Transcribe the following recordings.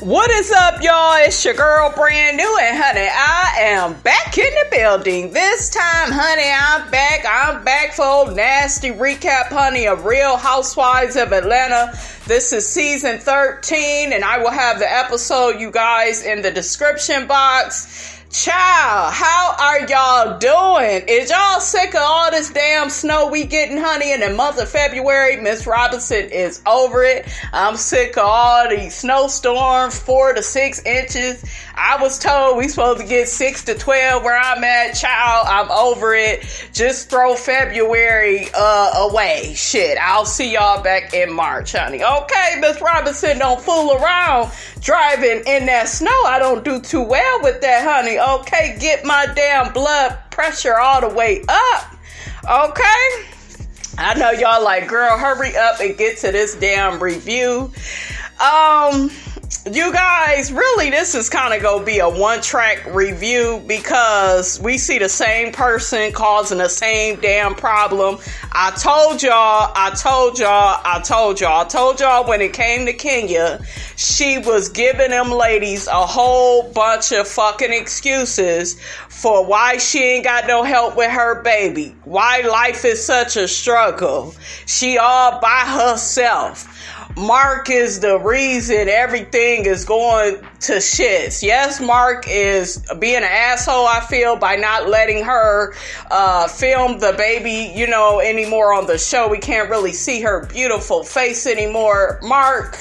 What is up, y'all? It's your girl, brand new, and honey, I am back in the building. This time, honey, I'm back for old nasty recap, honey, of Real Housewives of Atlanta. This is season 13, and I will have the episode, you guys, in the description box. Child, how are y'all doing? Is y'all sick of all this damn snow we getting, honey, in the month of February? Miss Robinson is over it. I'm sick of all these snowstorms, 4 to 6 inches. I was told we supposed to get 6 to 12 where I'm at. Child, I'm over it. Just throw February away. Shit, I'll see y'all back in March, honey. Okay, Miss Robinson, don't fool around driving in that snow. I don't do too well with that, honey. Okay, get my damn blood pressure all the way up. Okay? I know y'all like, girl, hurry up and get to this damn review. You guys, really, this is kind of going to be a one-track review because we see the same person causing the same damn problem. I told y'all when it came to Kenya, she was giving them ladies a whole bunch of fucking excuses for why she ain't got no help with her baby, why life is such a struggle. She all by herself. Mark is the reason everything is going to shits. Yes, Mark is being an asshole, I feel, by not letting her film the baby, anymore on the show. We can't really see her beautiful face anymore. Mark,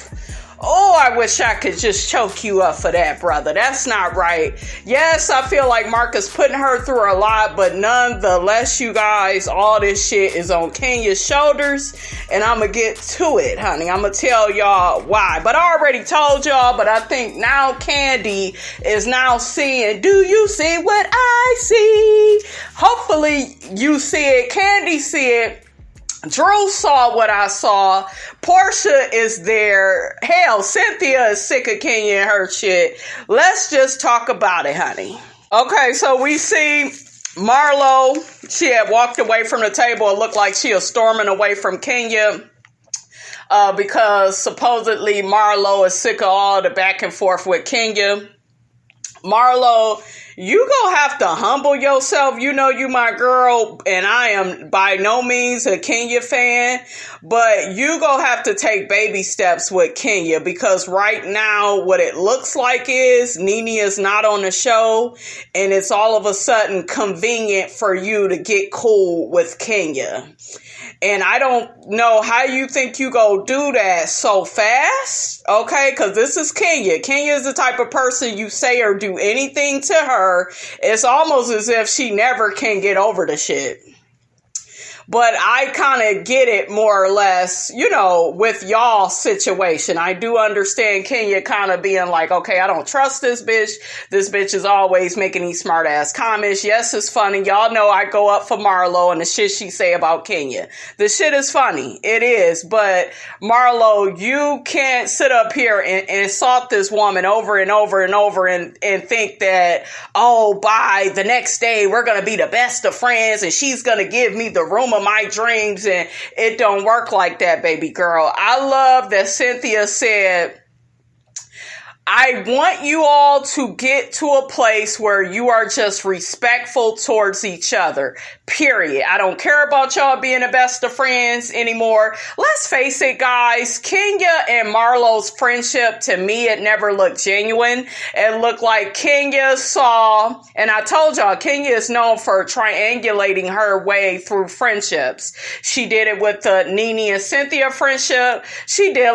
oh, I wish I could just choke you up for that, brother. That's not right. Yes, I feel like Mark is putting her through a lot, but nonetheless, you guys, all this shit is on Kenya's shoulders, and I'm going to get to it, honey. I'm going to tell y'all why. But I already told y'all, but I think now Kandi is now seeing, do you see what I see? Hopefully you see it. Kandi see it. Drew saw what I saw. Portia is there. Hell, Cynthia is sick of Kenya and her shit. Let's just talk about it, honey. Okay, so we see Marlo. She had walked away from the table. It looked like she was storming away from Kenya because supposedly Marlo is sick of all the back and forth with Kenya. Marlo, you gonna have to humble yourself. You know you my girl, and I am by no means a Kenya fan, but you gonna have to take baby steps with Kenya because right now what it looks like is Nene is not on the show, and it's all of a sudden convenient for you to get cool with Kenya. And I don't know how you think you go do that so fast, okay? Because this is Kenya. Kenya is the type of person you say or do anything to her, it's almost as if she never can get over the shit. But I kind of get it more or less, with y'all's situation. I do understand Kenya kind of being like, okay, I don't trust this bitch. This bitch is always making these smart ass comments. Yes, it's funny. Y'all know I go up for Marlo and the shit she say about Kenya. The shit is funny. It is. But Marlo, you can't sit up here and insult this woman over and over and over and think that, oh, by the next day, we're going to be the best of friends and she's going to give me the room of my dreams, and it don't work like that, baby girl. I love that Cynthia said, I want you all to get to a place where you are just respectful towards each other, period. I don't care about y'all being the best of friends anymore. Let's face it, guys, Kenya and Marlo's friendship, to me, it never looked genuine. It looked like Kenya saw, and I told y'all, Kenya is known for triangulating her way through friendships. She did it with the Nene and Cynthia friendship. She did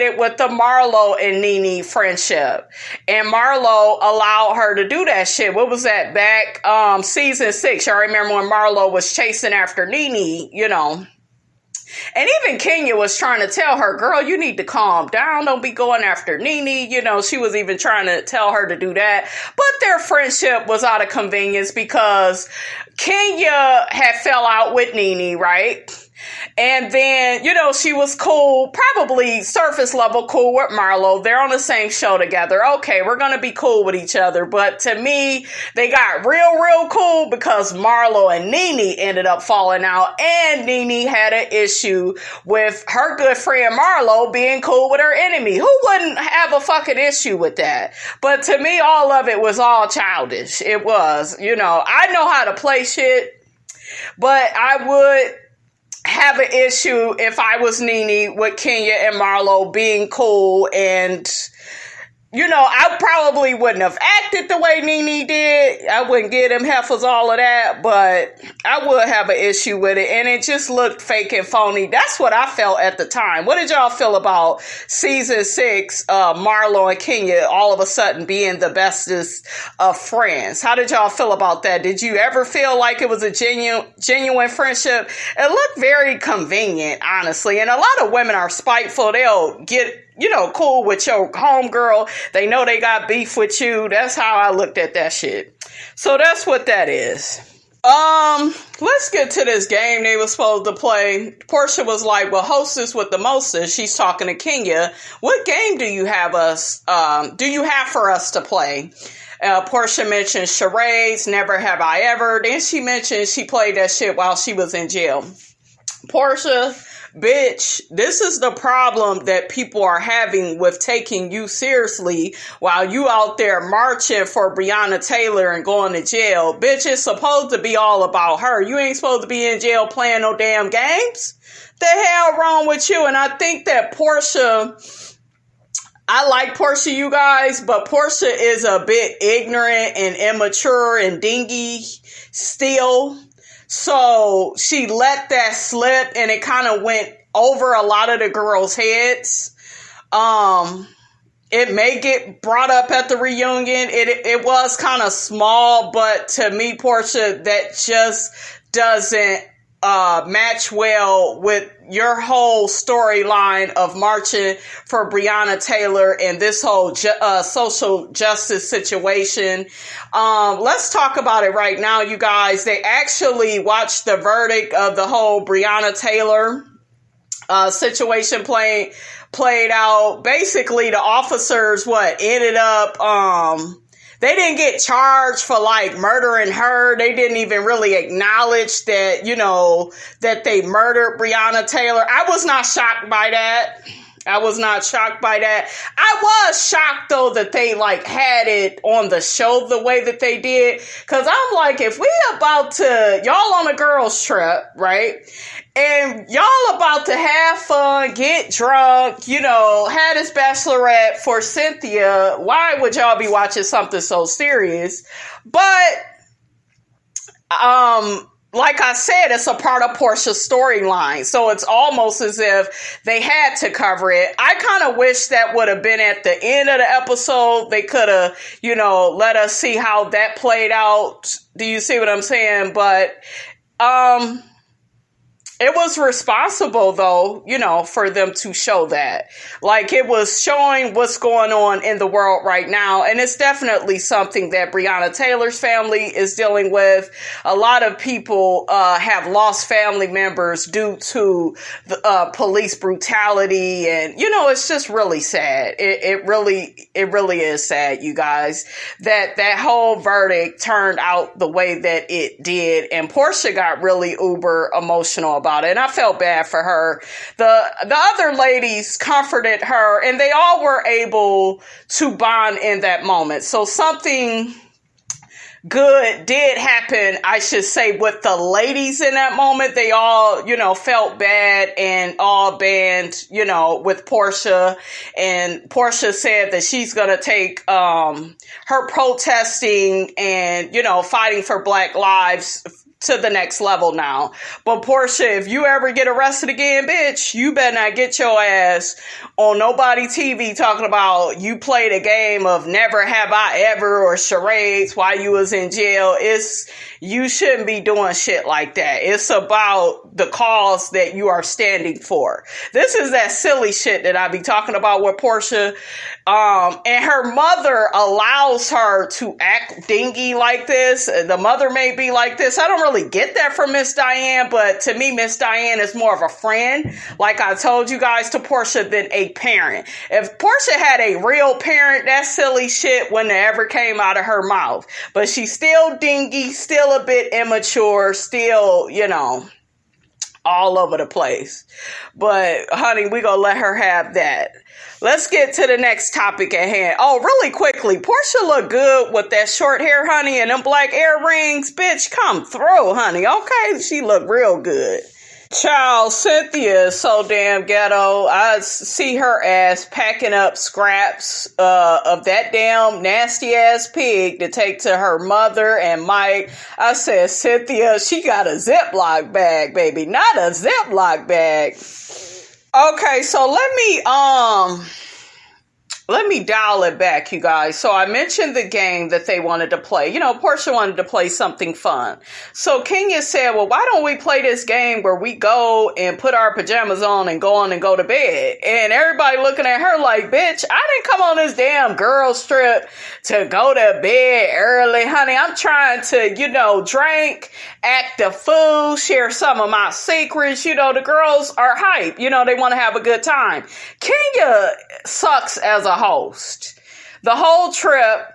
it with the Marlo and Nene friendship. And Marlo allowed her to do that shit. What was that? Back season 6. Y'all remember when Marlo was chasing after Nene, And even Kenya was trying to tell her, girl, you need to calm down. Don't be going after Nene. She was even trying to tell her to do that. But their friendship was out of convenience because Kenya had fell out with Nene, right? And then, she was cool, probably surface level cool with Marlo. They're on the same show together. Okay, we're going to be cool with each other. But to me, they got real cool because Marlo and Nene ended up falling out. And Nene had an issue with her good friend Marlo being cool with her enemy. Who wouldn't have a fucking issue with that? But to me, all of it was all childish. It was, I know how to play shit, but I would have an issue if I was Nene with Kenya and Marlo being cool, and I probably wouldn't have acted the way Nene did. I wouldn't give them heifers all of that, but I would have an issue with it, and it just looked fake and phony. That's what I felt at the time. What did y'all feel about season 6, Marlo and Kenya all of a sudden being the bestest of friends? How did y'all feel about that? Did you ever feel like it was a genuine friendship? It looked very convenient, honestly, and a lot of women are spiteful. They'll get cool with your homegirl. They know they got beef with you. That's how I looked at that shit. So that's what that is. Let's get to this game they were supposed to play. Portia was like, well, hostess with the mostest. She's talking to Kenya. What game do you have for us to play? Portia mentioned charades, never have I ever. Then she mentioned she played that shit while she was in jail. Portia, bitch, this is the problem that people are having with taking you seriously while you out there marching for Breonna Taylor and going to jail. Bitch, it's supposed to be all about her. You ain't supposed to be in jail playing no damn games. The hell wrong with you? And I think that Portia, I like Portia, you guys, but Portia is a bit ignorant and immature and dingy still. So she let that slip, and it kind of went over a lot of the girls' heads. It may get brought up at the reunion. It was kind of small, but to me, Portia, that just doesn't match well with your whole storyline of marching for Breonna Taylor and this whole social justice situation. Let's talk about it right now, you guys. They actually watched the verdict of the whole Breonna Taylor situation played out. Basically, the officers ended up they didn't get charged for murdering her. They didn't even really acknowledge that, that they murdered Breonna Taylor. I was not shocked by that. I was shocked though that they had it on the show the way that they did. Cause I'm like, if we about to, y'all on a girls trip, right? And y'all about to have fun, get drunk, had this bachelorette for Cynthia. Why would y'all be watching something so serious? But, like I said, it's a part of Portia's storyline. So it's almost as if they had to cover it. I kind of wish that would have been at the end of the episode. They could have, let us see how that played out. Do you see what I'm saying? But, it was responsible, though, for them to show that. It was showing what's going on in the world right now. And it's definitely something that Breonna Taylor's family is dealing with. A lot of people have lost family members due to the police brutality. And, it's just really sad. It really is sad, you guys, that whole verdict turned out the way that it did. And Portia got really uber emotional about it, and I felt bad for her. The other ladies comforted her, and they all were able to bond in that moment. So something good did happen, I should say, with the ladies in that moment. They all, felt bad and all band, with Portia. And Portia said that she's going to take her protesting and, fighting for Black lives to the next level now. But Portia, if you ever get arrested again, bitch, you better not get your ass on nobody TV talking about you played a game of never have I ever or charades while you was in jail. You shouldn't be doing shit like that. It's about the cause that you are standing for. This is that silly shit that I be talking about with Portia. And her mother allows her to act dingy like this. The mother may be like this. I don't really get that from Miss Diane, but to me, Miss Diane is more of a friend, like I told you guys, to Portia than a parent. If Portia had a real parent, that silly shit wouldn't have ever came out of her mouth. But she's still dingy, still a bit immature, still, all over the place. But honey, we gonna let her have that. Let's get to the next topic at hand. Oh, really quickly, Portia look good with that short hair, honey, and them black earrings. Bitch, come through, honey. Okay, she look real good. Child, Cynthia is so damn ghetto. I see her ass packing up scraps of that damn nasty ass pig to take to her mother and Mike. I said, Cynthia, she got a Ziploc bag, baby, not a Ziploc bag. Okay, so let me dial it back, you guys. So I mentioned the game that they wanted to play. Portia wanted to play something fun. So Kenya said, well, why don't we play this game where we go and put our pajamas on and go to bed? And everybody looking at her like, bitch, I didn't come on this damn girl trip to go to bed early, honey. I'm trying to, drink, act the fool, share some of my secrets. The girls are hype. They want to have a good time. Kenya sucks as a host. The whole trip,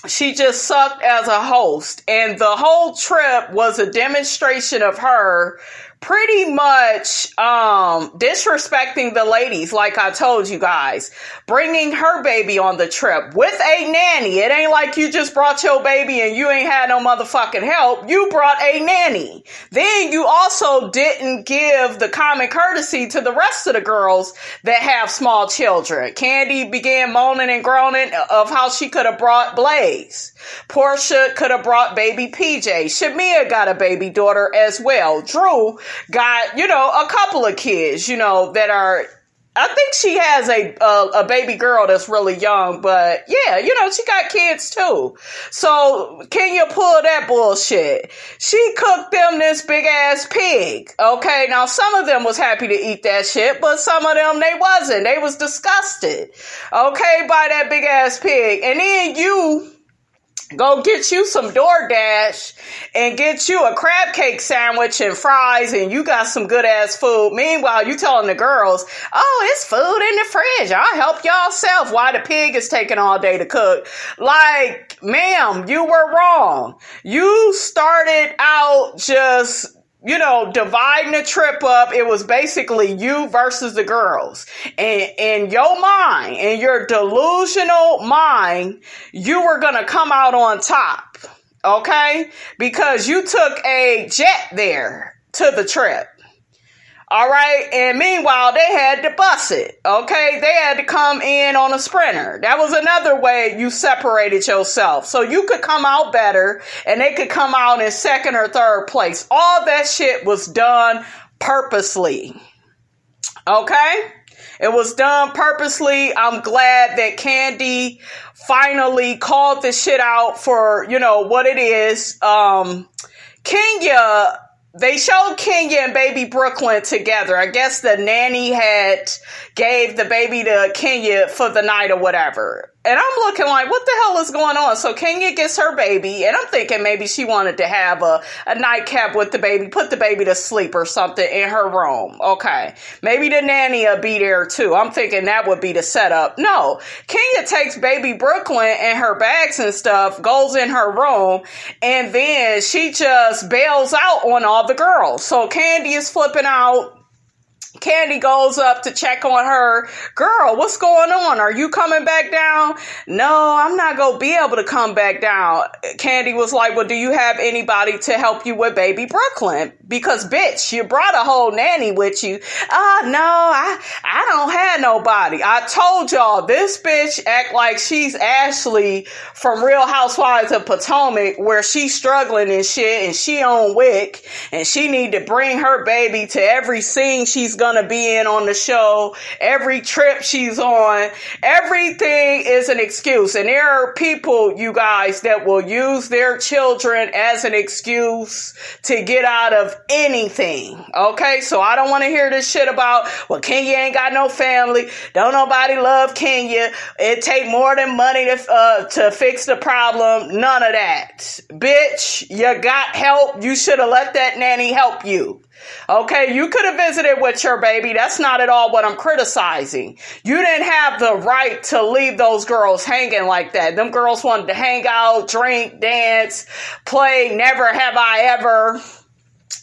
she just sucked as a host. And the whole trip was a demonstration of her pretty much disrespecting the ladies, like I told you guys. Bringing her baby on the trip with a nanny. It ain't like you just brought your baby and you ain't had no motherfucking help. You brought a nanny. Then you also didn't give the common courtesy to the rest of the girls that have small children. Kandi began moaning and groaning of how she could have brought Blaze. Portia could have brought baby PJ. Shamia got a baby daughter as well. Drew got, a couple of kids, that are, I think she has a baby girl that's really young, but yeah, she got kids too. So Kenya pulled that bullshit. She cooked them this big ass pig. Okay. Now some of them was happy to eat that shit, but some of them they wasn't. They was disgusted. Okay. By that big ass pig. And then you go get you some DoorDash and get you a crab cake sandwich and fries, and you got some good ass food. Meanwhile, you telling the girls, oh, it's food in the fridge. I'll help y'all self. Why the pig is taking all day to cook? Like, ma'am, you were wrong. You started out just dividing the trip up. It was basically you versus the girls. And in your mind, in your delusional mind, you were going to come out on top. Okay? Because you took a jet there to the trip. All right. And meanwhile, they had to bus it. Okay. They had to come in on a Sprinter. That was another way you separated yourself. So you could come out better and they could come out in second or third place. All that shit was done purposely. Okay. It was done purposely. I'm glad that Kandi finally called this shit out for, what it is. Kenya, they showed Kenya and baby Brooklyn together. I guess the nanny had gave the baby to Kenya for the night or whatever. And I'm looking like, what the hell is going on? So Kenya gets her baby, and I'm thinking maybe she wanted to have a nightcap with the baby, put the baby to sleep or something in her room. Okay. Maybe the nanny will be there too. I'm thinking that would be the setup. No. Kenya takes baby Brooklyn and her bags and stuff, goes in her room, and then she just bails out on all the girls. So Kandi is flipping out. Kandi goes up to check on her. Girl, what's going on? Are you coming back down? No, I'm not going to be able to come back down. Kandi was like, well, do you have anybody to help you with baby Brooklyn? Because, bitch, you brought a whole nanny with you. No, I don't have nobody. I told y'all, this bitch act like she's Ashley from Real Housewives of Potomac, where she's struggling and shit, and she on WIC, and she need to bring her baby to every scene she's gonna gonna be in on the show, every trip she's on, everything is an excuse. And there are people, you guys, that will use their children as an excuse to get out of anything. Okay, so I don't want to hear this shit about, well, Kenya ain't got no family, don't nobody love Kenya, it take more than money to fix the problem. None of that. Bitch, you got help. You should have let that nanny help you. Okay, you could have visited with your baby. That's not at all what I'm criticizing. You didn't have the right to leave those girls hanging like that. Them girls wanted to hang out, drink, dance, play, never have I ever.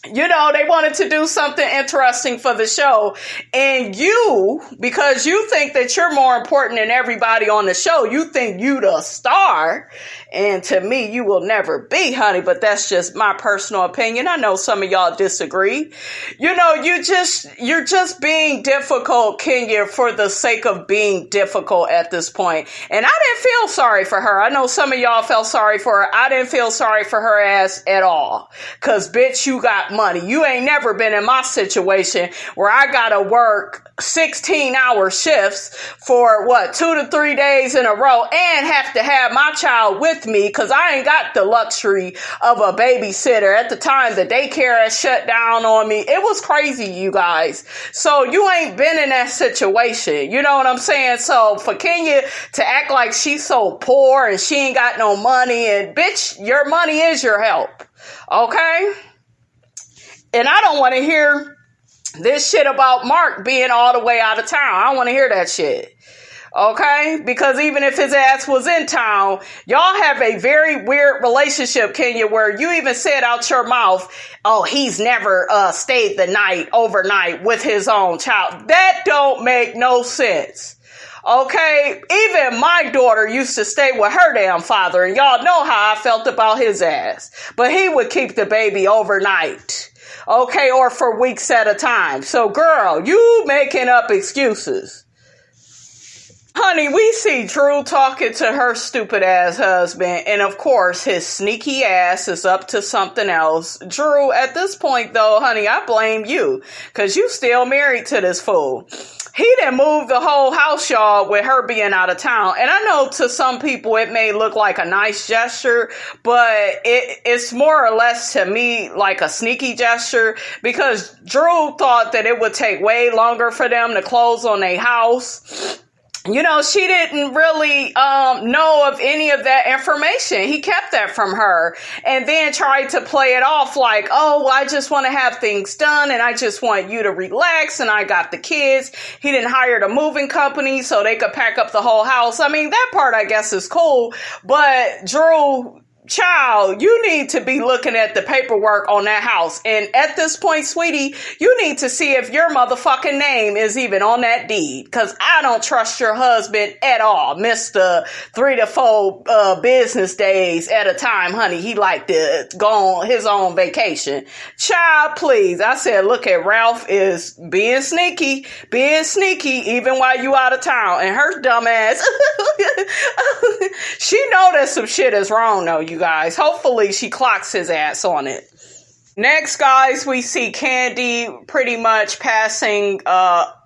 You know, they wanted to do something interesting for the show. And you, because you think that you're more important than everybody on the show, you think you the star. And to me, you will never be, honey. But that's just my personal opinion. I know some of y'all disagree. You know, you're just being difficult, Kenya, for the sake of being difficult at this point. And I didn't feel sorry for her. I know some of y'all felt sorry for her. I didn't feel sorry for her ass at all. Cause bitch, you got money. You ain't never been in my situation where I gotta work 16-hour shifts for 2 to 3 days in a row and have to have my child with me because I ain't got the luxury of a babysitter. At the time, the daycare had shut down on me. It was crazy, you guys. So you ain't been in that situation. You know what I'm saying? So for Kenya to act like she's so poor and she ain't got no money, and bitch, your money is your help. Okay? And I don't want to hear this shit about Mark being all the way out of town. I don't want to hear that shit. Okay? Because even if his ass was in town, y'all have a very weird relationship, Kenya, where you even said out your mouth, oh, he's never stayed the night overnight with his own child. That don't make no sense. Okay? Even my daughter used to stay with her damn father, and y'all know how I felt about his ass. But he would keep the baby overnight. Okay, or for weeks at a time. So, girl, you making up excuses. Honey, we see Drew talking to her stupid ass husband, and of course, his sneaky ass is up to something else. Drew, at this point, though, honey, I blame you, because you still married to this fool. He done moved the whole house, y'all, with her being out of town. And I know to some people it may look like a nice gesture, but it's more or less to me like a sneaky gesture, because Drew thought that it would take way longer for them to close on their house. You know, she didn't really know of any of that information. He kept that from her and then tried to play it off like, oh, I just want to have things done and I just want you to relax and I got the kids. He didn't hire the moving company so they could pack up the whole house. I mean, that part I guess is cool, but Drew, child, you need to be looking at the paperwork on that house. And at this point, sweetie, you need to see if your motherfucking name is even on that deed. Because I don't trust your husband at all. Mr. 3 to 4 business days at a time, honey. He like to go on his own vacation. Child, please. I said, look at Ralph is being sneaky even while you out of town. And her dumb ass, she know that some shit is wrong though, you guys. Hopefully she clocks his ass on it. Next, guys, we see Kandi pretty much passing out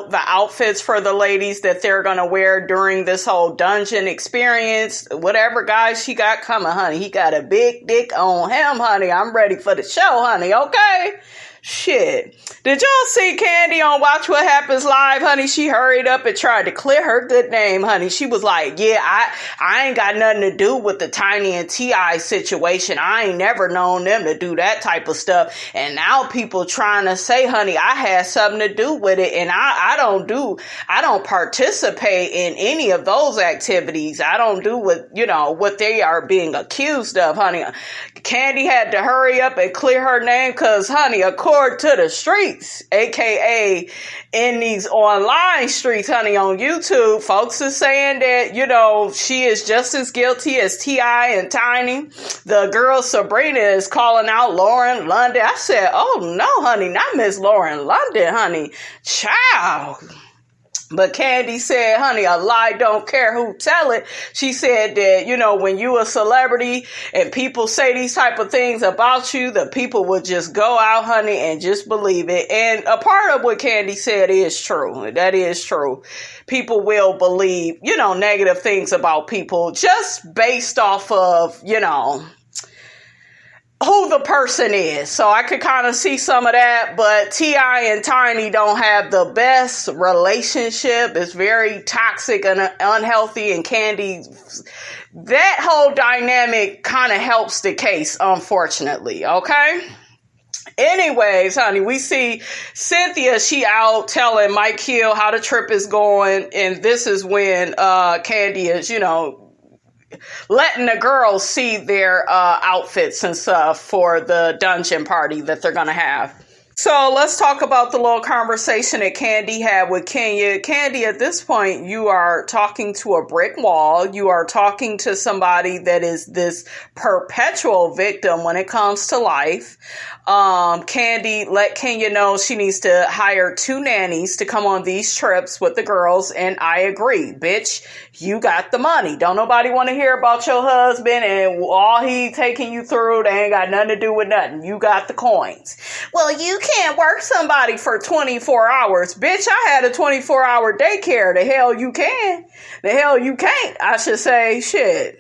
the outfits for the ladies that they're going to wear during this whole dungeon experience. Whatever, guys, she got coming, honey. He got a big dick on him, honey. I'm ready for the show, honey, okay? Shit. Did y'all see Kandi on Watch What Happens Live, honey? She hurried up and tried to clear her good name, honey. She was like, yeah, I ain't got nothing to do with the Tiny and T.I. situation. I ain't never known them to do that type of stuff. And now people trying to say, honey, I had something to do with it. And I don't participate in any of those activities. I don't do what they are being accused of, honey. Kandi had to hurry up and clear her name because, honey, according to the streets, aka in these online streets, honey, on YouTube, folks are saying that, she is just as guilty as T.I. and Tiny. The girl Sabrina is calling out Lauren London. I said, oh no, honey, not Miss Lauren London, honey. Child. But Kandi said, honey, a lie don't care who tell it. She said that, when you a celebrity and people say these type of things about you, the people would just go out, honey, and just believe it. And a part of what Kandi said is true. That is true. People will believe, negative things about people just based off of, who the person is. So I could kind of see some of that, but T.I. and Tiny don't have the best relationship. It's very toxic and unhealthy, and Kandi, that whole dynamic kind of helps the case, unfortunately, okay? Anyways, honey, we see Cynthia, she out telling Mike Hill how the trip is going, and this is when Kandi is, letting the girls see their outfits and stuff for the dungeon party that they're going to have. So let's talk about the little conversation that Kandi had with Kenya. Kandi, at this point, you are talking to a brick wall. You are talking to somebody that is this perpetual victim when it comes to life. Kandi let Kenya know she needs to hire 2 nannies to come on these trips with the girls. And I agree, bitch, you got the money. Don't nobody want to hear about your husband and all he taking you through. They ain't got nothing to do with nothing. You got the coins. Well, you can't work somebody for 24 hours. Bitch, I had a 24-hour daycare. The hell you can. The hell you can't. I should say, shit.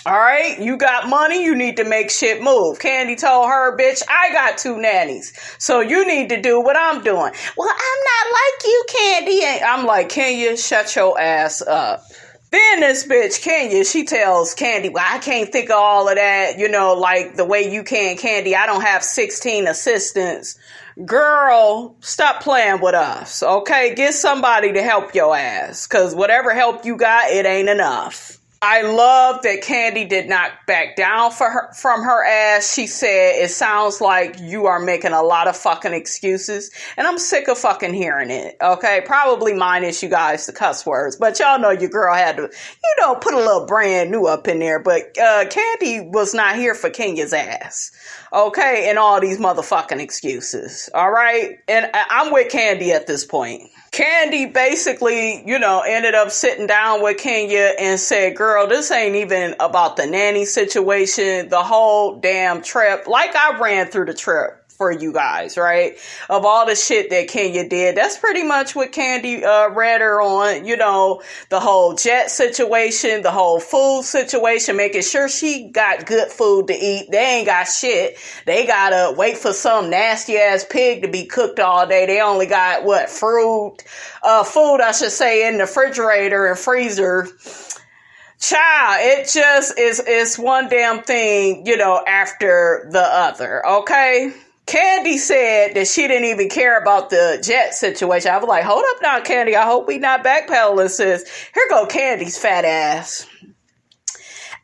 All right, you got money, you need to make shit move. Kandi told her, bitch, I got 2 nannies, so you need to do what I'm doing. Well, I'm not like you, Kandi. And I'm like, Kenya, shut your ass up. Then this bitch, Kenya, she tells Kandi, well, I can't think of all of that, like the way you can, Kandi. I don't have 16 assistants. Girl, stop playing with us, okay? Get somebody to help your ass, because whatever help you got, it ain't enough. I love that Kandi did not back down from her ass. She said, it sounds like you are making a lot of fucking excuses. And I'm sick of fucking hearing it. Okay. Probably minus you guys the cuss words, but y'all know your girl had to, put a little brand new up in there. But, Kandi was not here for Kenya's ass. Okay. And all these motherfucking excuses. All right. And I'm with Kandi at this point. Kandi basically, ended up sitting down with Kenya and said, girl, this ain't even about the nanny situation, the whole damn trip. Like I ran through the trip for you guys, right? Of all the shit that Kenya did, that's pretty much what Kandi read her on, the whole jet situation, the whole food situation, making sure she got good food to eat. They ain't got shit. They gotta wait for some nasty ass pig to be cooked all day. They only got food, I should say, in the refrigerator and freezer. Child, it just is one damn thing, after the other, okay? Kandi said that she didn't even care about the jet situation. I was like, hold up now, Kandi. I hope we not backpedaling, sis. Here go Candy's fat ass.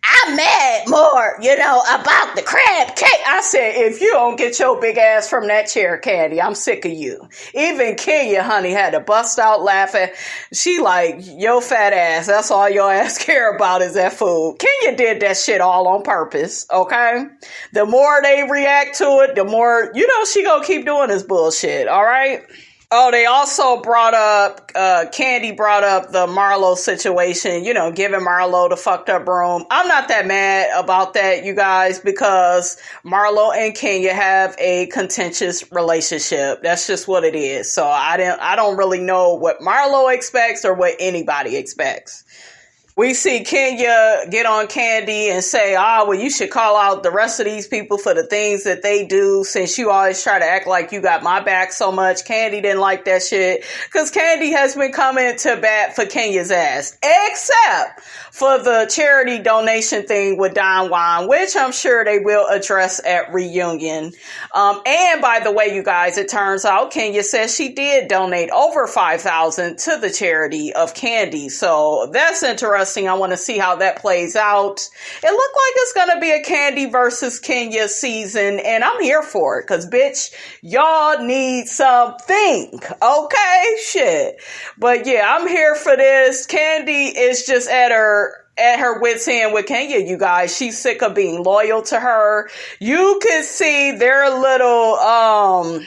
I'm mad more, about the crab cake. I said, if you don't get your big ass from that chair, Kandi, I'm sick of you. Even Kenya, honey, had to bust out laughing. She like, yo fat ass, that's all your ass care about is that food. Kenya did that shit all on purpose, okay? The more they react to it, the more, she gonna keep doing this bullshit, all right? Oh, they also brought up, Kandi brought up the Marlo situation, giving Marlo the fucked up room. I'm not that mad about that, you guys, because Marlo and Kenya have a contentious relationship. That's just what it is. So I don't really know what Marlo expects or what anybody expects. We see Kenya get on Kandi and say, well, you should call out the rest of these people for the things that they do since you always try to act like you got my back so much. Kandi didn't like that shit because Kandi has been coming to bat for Kenya's ass, except for the charity donation thing with Don Juan, which I'm sure they will address at reunion. And by the way, you guys, it turns out Kenya says she did donate over $5,000 to the charity of Kandi. So that's interesting. I want to see how that plays out. It looked like it's going to be a Kandi versus Kenya season, and I'm here for it, because, bitch, y'all need something, okay? Shit. But, yeah, I'm here for this. Kandi is just at her wit's end with Kenya, you guys. She's sick of being loyal to her. You can see their little,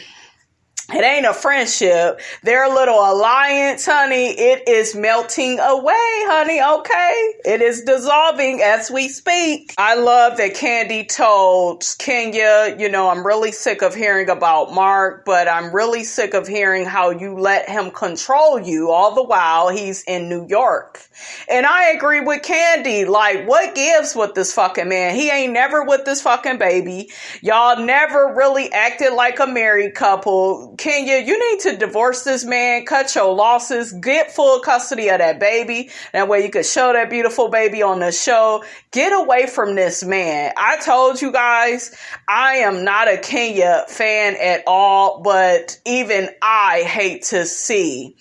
It ain't a friendship. Their little alliance, honey, it is melting away, honey, okay? It is dissolving as we speak. I love that Kandi told Kenya, I'm really sick of hearing about Mark, but I'm really sick of hearing how you let him control you all the while he's in New York. And I agree with Kandi. Like, what gives with this fucking man? He ain't never with this fucking baby. Y'all never really acted like a married couple. Kenya, you need to divorce this man, cut your losses, get full custody of that baby. That way you could show that beautiful baby on the show. Get away from this man. I told you guys, I am not a Kenya fan at all, but even I hate to see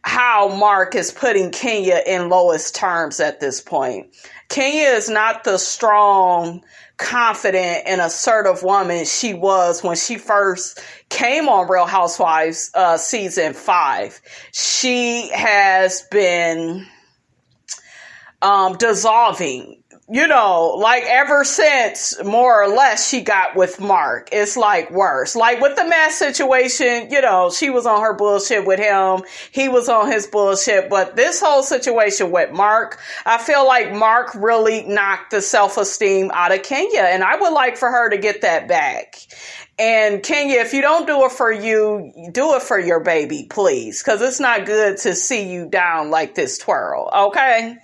how Mark is putting Kenya in lowest terms at this point. Kenya is not the strong, confident, and assertive woman she was when she first came on Real Housewives season 5. She has been dissolving, like ever since more or less she got with Mark. It's like worse. Like with the Matt situation, she was on her bullshit with him. He was on his bullshit. But this whole situation with Mark, I feel like Mark really knocked the self-esteem out of Kenya. And I would like for her to get that back. And Kenya, if you don't do it for you, do it for your baby, please. Because it's not good to see you down like this twirl. Okay?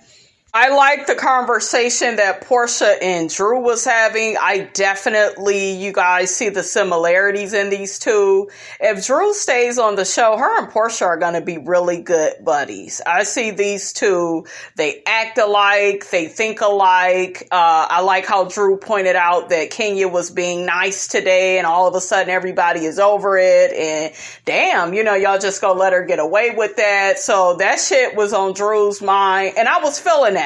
I like the conversation that Portia and Drew was having. I definitely, you guys, see the similarities in these two. If Drew stays on the show, her and Portia are going to be really good buddies. I see these two. They act alike. They think alike. I like how Drew pointed out that Kenya was being nice today and all of a sudden everybody is over it. And damn, y'all just gonna let her get away with that. So that shit was on Drew's mind. And I was feeling that.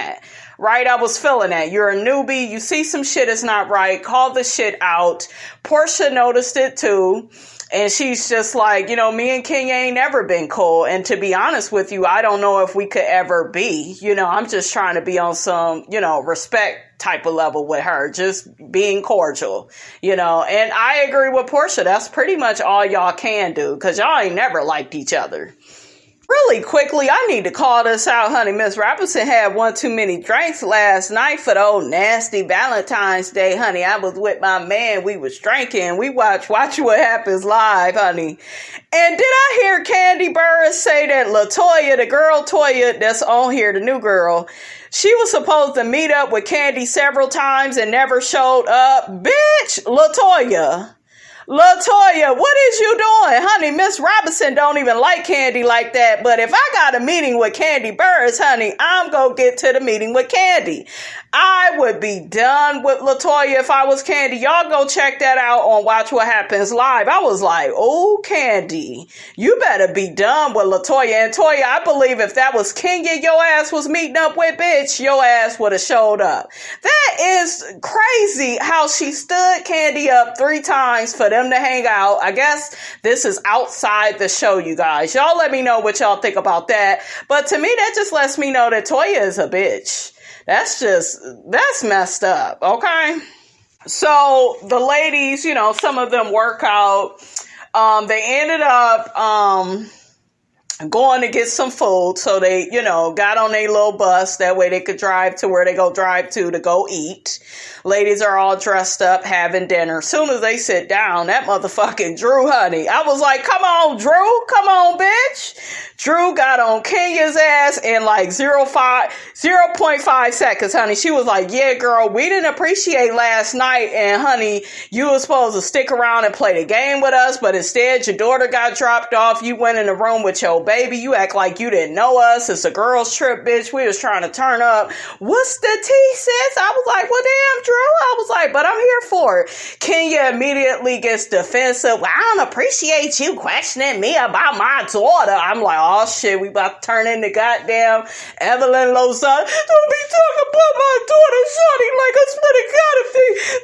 Right? I was feeling that. You're a newbie. You see some shit is not right. Call the shit out. Portia noticed it too. And she's just like, me and Kenya ain't never been cool. And to be honest with you, I don't know if we could ever be. I'm just trying to be on some, respect type of level with her. Just being cordial, And I agree with Portia. That's pretty much all y'all can do. Because y'all ain't never liked each other. Really quickly, I need to call this out, honey. Miss Robinson had one too many drinks last night for the old nasty Valentine's Day, honey. I was with my man. We was drinking. We watch What Happens Live, honey. And did I hear Kandi Burris say that LaToya, the girl Toya that's on here, the new girl, she was supposed to meet up with Kandi several times and never showed up? Bitch, LaToya, what is you doing? Honey, Miss Robinson don't even like Kandi like that. But if I got a meeting with Kandi Burris, honey, I'm going to get to the meeting with Kandi. I would be done with LaToya if I was Kandi. Y'all go check that out on Watch What Happens Live. I was like, oh, Kandi, you better be done with LaToya. And Toya, I believe if that was Kenya your ass was meeting up with, bitch, your ass would have showed up. That is crazy how she stood Kandi up 3 times for them to hang out. I guess this is outside the show, you guys. Y'all let me know what y'all think about that. But to me, that just lets me know that Toya is a bitch. That's messed up, okay? So the ladies, some of them work out. They ended up going to get some food. So they, got on their little bus. That way they could drive to where they drive to go eat. Ladies are all dressed up, having dinner. Soon as they sit down, that motherfucking Drew, honey, I was like, come on, Drew. Come on, bitch. Drew got on Kenya's ass in like 0.5 seconds, honey. She was like, yeah, girl, we didn't appreciate last night. And honey, you were supposed to stick around and play the game with us. But instead, your daughter got dropped off. You went in the room with your baby. You act like you didn't know us. It's a girl's trip, bitch. We was trying to turn up. What's the tea, sis? I was like, well, damn, Drew. I was like, but I'm here for it. Kenya immediately gets defensive. Well, I don't appreciate you questioning me about my daughter. I'm like, oh shit, we about to turn into goddamn Evelyn Lozano. Don't be talking about my daughter, shawty, like I swear to God, if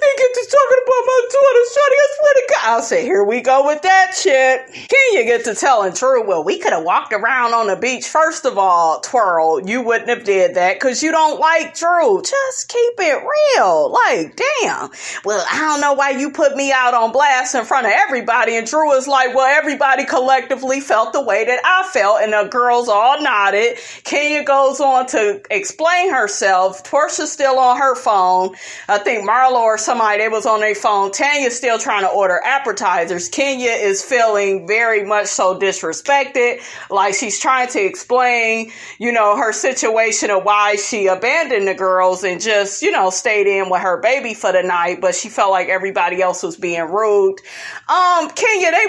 they get to talking about my daughter, shawty, I swear to God. I'll say, here we go with that shit. Kenya gets to telling Drew, well, we could have walked around on the beach. First of all, Twirl, you wouldn't have did that because you don't like Drew. Just keep it real. Like, damn. Well, I don't know why you put me out on blast in front of everybody. And Drew was like, well, everybody collectively felt the way that I felt. And the girls all nodded. Kenya goes on to explain herself. Portia's still on her phone. I think Marlo or somebody, they was on their phone. Tanya's still trying to order appetizers. Kenya is feeling very much so disrespected. Like she's trying to explain, her situation of why she abandoned the girls and just, stayed in with her baby for the night. But she felt like everybody else was being rude. Kenya, they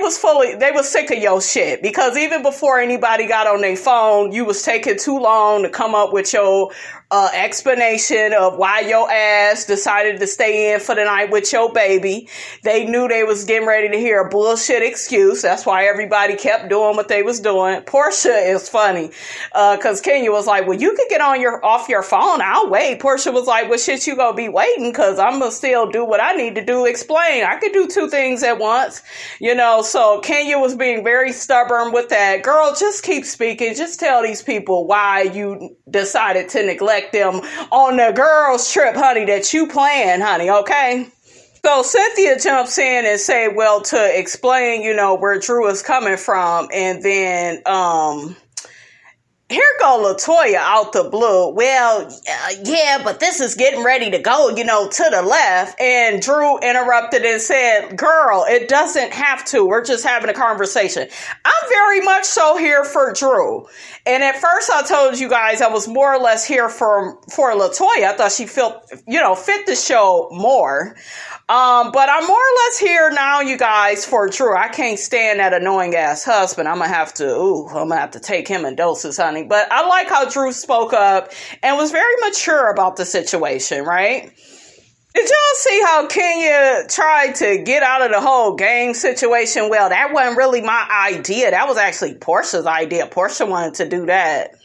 was sick of your shit because even before anybody got on their phone, you was taking too long to come up with your explanation of why your ass decided to stay in for the night with your baby. They knew they was getting ready to hear a bullshit excuse. That's why everybody kept doing what they was doing. Portia is funny because Kenya was like, well, you could get off your phone. I'll wait. Portia was like, well, shit, you gonna be waiting because I'm gonna still do what I need to do. Explain. I could do two things at once. So Kenya was being very stubborn with that. Girl, just keep speaking. Just tell these people why you decided to neglect them on the girls trip, honey, that you planned, honey, okay? So Cynthia jumps in and say, well, to explain, where Drew is coming from, and then, here go LaToya out the blue. Well, yeah, but this is getting ready to go, to the left. And Drew interrupted and said, girl, it doesn't have to. We're just having a conversation. I'm very much so here for Drew. And at first I told you guys I was more or less here for LaToya. I thought she fit the show more. But I'm more or less here now, you guys, for Drew. I can't stand that annoying ass husband. I'm gonna have to take him in doses, honey. But I like how Drew spoke up and was very mature about the situation, right? Did y'all see how Kenya tried to get out of the whole gang situation? Well, that wasn't really my idea. That was actually Portia's idea. Portia wanted to do that.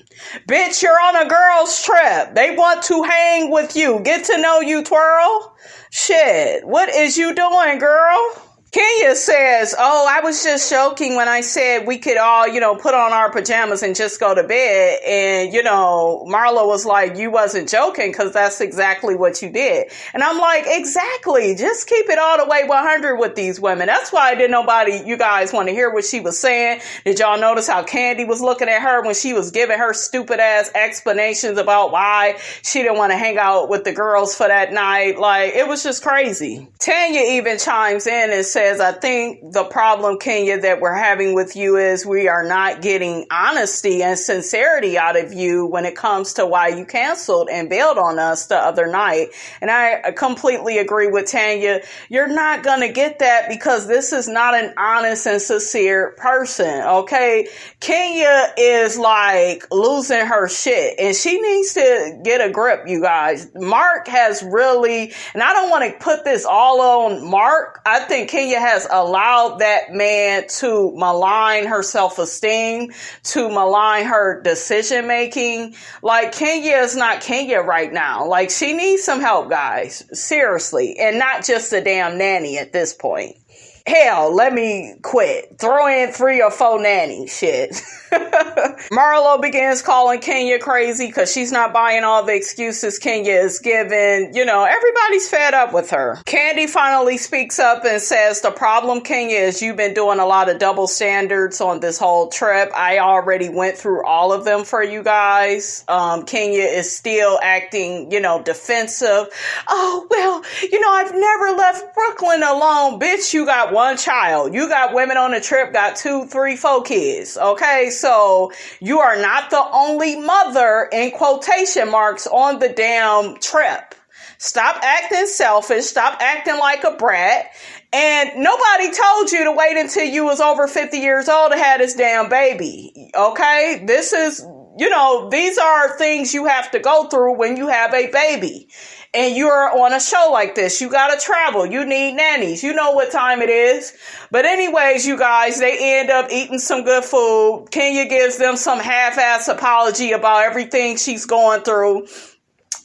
Bitch, you're on a girls' trip. They want to hang with you. Get to know you, Twirl. Shit, what is you doing, girl? Kenya says, oh, I was just joking when I said we could all, put on our pajamas and just go to bed. And, Marlo was like, you wasn't joking because that's exactly what you did. And I'm like, exactly. Just keep it all the way 100 with these women. That's why you guys want to hear what she was saying. Did y'all notice how Kandi was looking at her when she was giving her stupid ass explanations about why she didn't want to hang out with the girls for that night? Like, it was just crazy. Tanya even chimes in and says, I think the problem, Kenya, that we're having with you is we are not getting honesty and sincerity out of you when it comes to why you canceled and bailed on us the other night. And I completely agree with Tanya. You're not going to get that because this is not an honest and sincere person, okay? Kenya is like losing her shit and she needs to get a grip, you guys. Mark has really, and I don't want to put this all on Mark. I think Kenya has allowed that man to malign her self-esteem, to malign her decision-making. Like, Kenya is not Kenya right now. Like, she needs some help, guys. Seriously. And not just a damn nanny at this point. Hell, let me quit. Throw in 3 or 4 nannies. Shit. Marlo begins calling Kenya crazy because she's not buying all the excuses Kenya is giving. Everybody's fed up with her. Kandi finally speaks up and says, the problem, Kenya, is you've been doing a lot of double standards on this whole trip. I already went through all of them for you guys. Kenya is still acting, defensive. Oh, well, I've never left Brooklyn alone. Bitch, you got 1 child. You got women on the trip, got 2, 3, 4 kids. Okay, so you are not the only mother, in quotation marks, on the damn trip. Stop acting selfish. Stop acting like a brat. And nobody told you to wait until you was over 50 years old to have this damn baby. Okay, this is, these are things you have to go through when you have a baby. And you're on a show like this. You gotta travel. You need nannies. You know what time it is. But anyways, you guys, they end up eating some good food. Kenya gives them some half-ass apology about everything she's going through.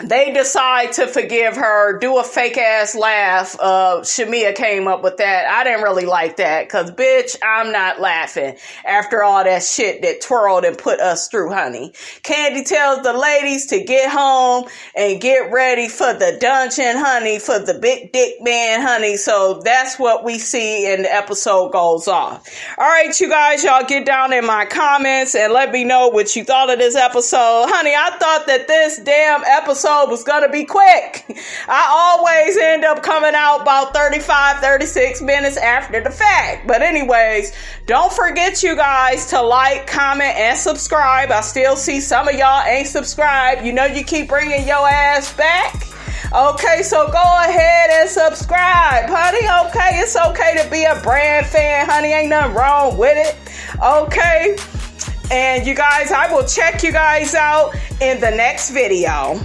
they decide to forgive her, do a fake ass laugh. Shamia came up with that. I didn't really like that because, bitch, I'm not laughing after all that shit that twirled and put us through, honey. Kandi tells the ladies to get home and get ready for the dungeon, honey, for the big dick man, honey. So that's what we see, and the episode goes off. All right, you guys, y'all get down in my comments and let me know what you thought of this episode. Honey, I thought that this damn episode was gonna be quick. I always end up coming out about 35-36 minutes after the fact. But anyways, don't forget, you guys, to like, comment, and subscribe. I still see some of y'all ain't subscribed. You know you keep bringing your ass back. Okay, so go ahead and subscribe, honey. Okay, it's okay to be a brand fan, honey. Ain't nothing wrong with it. Okay, and you guys, I will check you guys out in the next video.